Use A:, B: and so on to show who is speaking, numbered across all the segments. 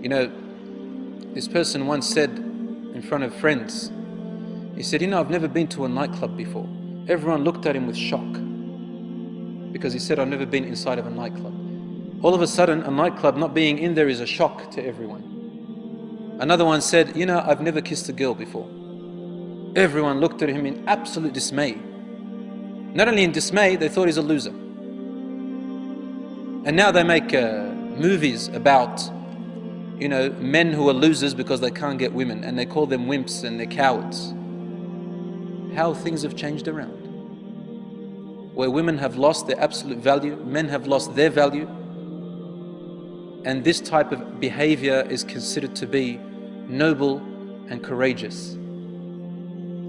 A: You know, this person once said in front of friends, he said, I've never been to a nightclub before. Everyone looked at him with shock because he said, I've never been inside of a nightclub. All of a sudden, a nightclub not being in there is a shock to everyone. Another one said, I've never kissed a girl before. Everyone looked at him in absolute dismay. Not only in dismay, they thought he's a loser. And now they make movies about men who are losers because they can't get women, and they call them wimps and they're cowards. How things have changed around. Where women have lost their absolute value, men have lost their value, and this type of behavior is considered to be noble and courageous.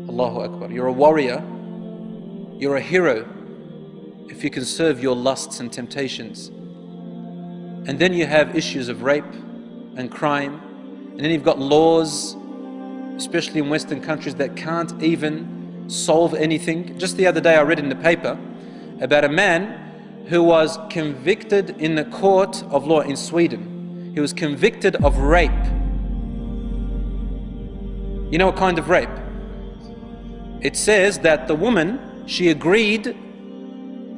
A: Allahu Akbar. You're a warrior, you're a hero if you can serve your lusts and temptations. And then you have issues of rape and crime, and then you've got laws, especially in Western countries, that can't even solve anything. Just the other day I read in the paper about a man who was convicted in the court of law in Sweden. He was convicted of rape. You know what kind of rape? It says that the woman, she agreed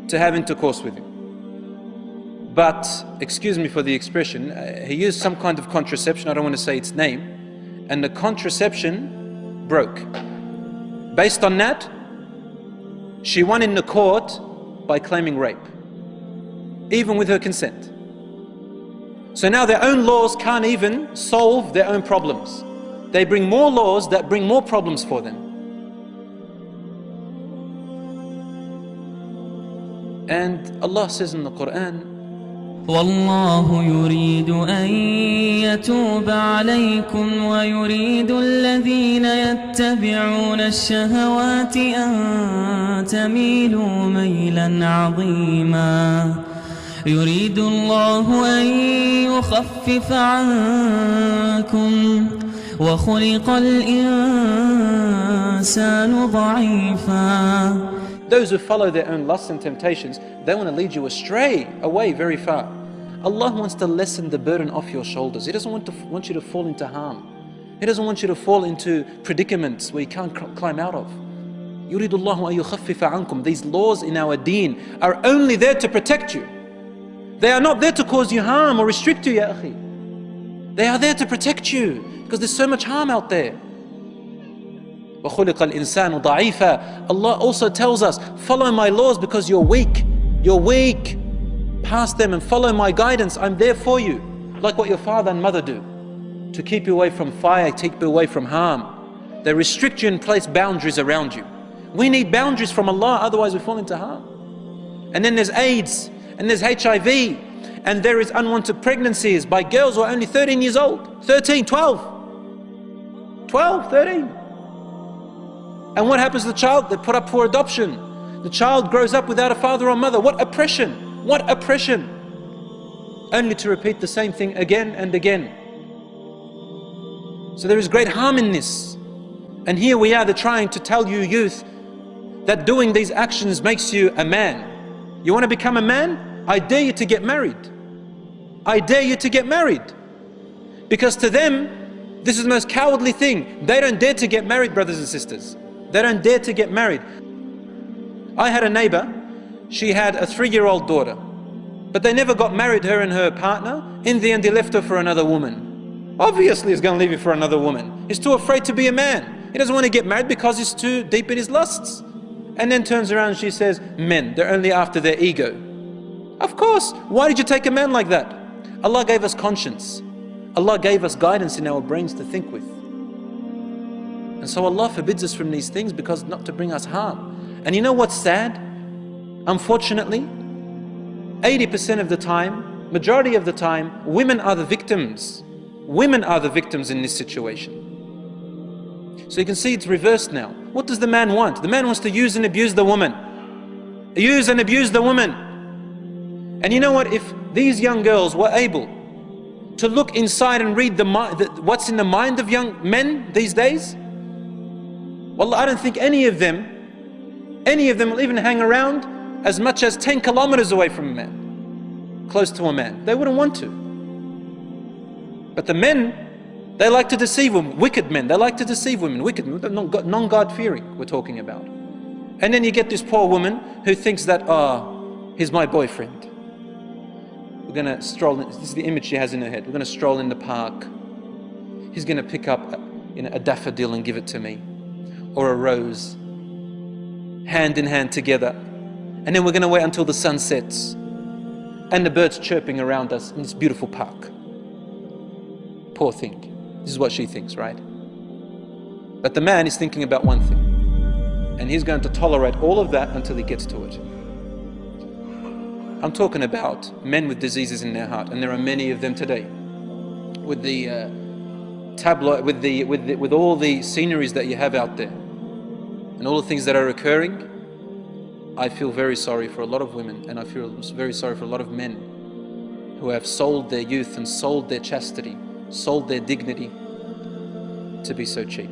A: to have intercourse with him. But, excuse me for the expression, he used some kind of contraception, I don't want to say its name, and the contraception broke. Based on that, she won in the court by claiming rape, even with her consent. So now their own laws can't even solve their own problems. They bring more laws that bring more problems for them. And Allah says in the Quran,
B: والله يريد أن يتوب عليكم ويريد الذين يتبعون الشهوات أن تميلوا ميلا عظيما يريد الله أن يخفف عنكم وخلق الإنسان ضعيفا.
A: Those who follow their own lusts and temptations, they want to lead you astray, away very far. Allah wants to lessen the burden off your shoulders. He doesn't want you to fall into harm. He doesn't want you to fall into predicaments where you can't climb out of. يُرِيدُ اللَّهُ أَن يُخَفِّفَ عَنْكُمْ. These laws in our deen are only there to protect you. They are not there to cause you harm or restrict you, ya akhi. They are there to protect you because there's so much harm out there. وَخُلِقَ الْإِنسَانُ ضَعِيفًا. Allah also tells us, follow my laws because you're weak. You're weak. Pass them and follow my guidance. I'm there for you. Like what your father and mother do. To keep you away from fire, keep you away from harm. They restrict you and place boundaries around you. We need boundaries from Allah, otherwise we fall into harm. And then there's AIDS, and there's HIV, and there is unwanted pregnancies by girls who are only 13 years old. 13, 12. 12, 13. And what happens to the child? They put up for adoption. The child grows up without a father or mother. What oppression! What oppression! Only to repeat the same thing again and again. So there is great harm in this. And here we are, they're trying to tell you youth that doing these actions makes you a man. You want to become a man? I dare you to get married. I dare you to get married. Because to them, this is the most cowardly thing. They don't dare to get married, brothers and sisters. They don't dare to get married. I had a neighbor, she had a 3-year-old daughter, but they never got married, her and her partner. In the end, he left her for another woman. Obviously, he's going to leave you for another woman. He's too afraid to be a man. He doesn't want to get married because he's too deep in his lusts. And then turns around and she says, men, they're only after their ego. Of course, why did you take a man like that? Allah gave us conscience. Allah gave us guidance in our brains to think with. And so Allah forbids us from these things because not to bring us harm. And you know what's sad? Unfortunately, 80% of the time, majority of the time, women are the victims. Women are the victims in this situation. So you can see it's reversed now. What does the man want? The man wants to use and abuse the woman. Use and abuse the woman. And you know what? If these young girls were able to look inside and read what's in the mind of young men these days, wallah, I don't think any of them will even hang around as much as 10 kilometers away from a man, close to a man. They wouldn't want to. But the men, they like to deceive women, wicked men. They like to deceive women, wicked men, non-God-fearing we're talking about. And then you get this poor woman who thinks that, he's my boyfriend. We're going to stroll in, this is the image she has in her head. We're going to stroll in the park. He's going to pick up a daffodil and give it to me. Or a rose. Hand in hand together. And then we're going to wait until the sun sets. And the birds chirping around us in this beautiful park. Poor thing. This is what she thinks, right? But the man is thinking about one thing. And he's going to tolerate all of that until he gets to it. I'm talking about men with diseases in their heart, and there are many of them today. With the tabloid, with all the sceneries that you have out there, and all the things that are occurring, I feel very sorry for a lot of women, and I feel very sorry for a lot of men who have sold their youth and sold their chastity, sold their dignity to be so cheap.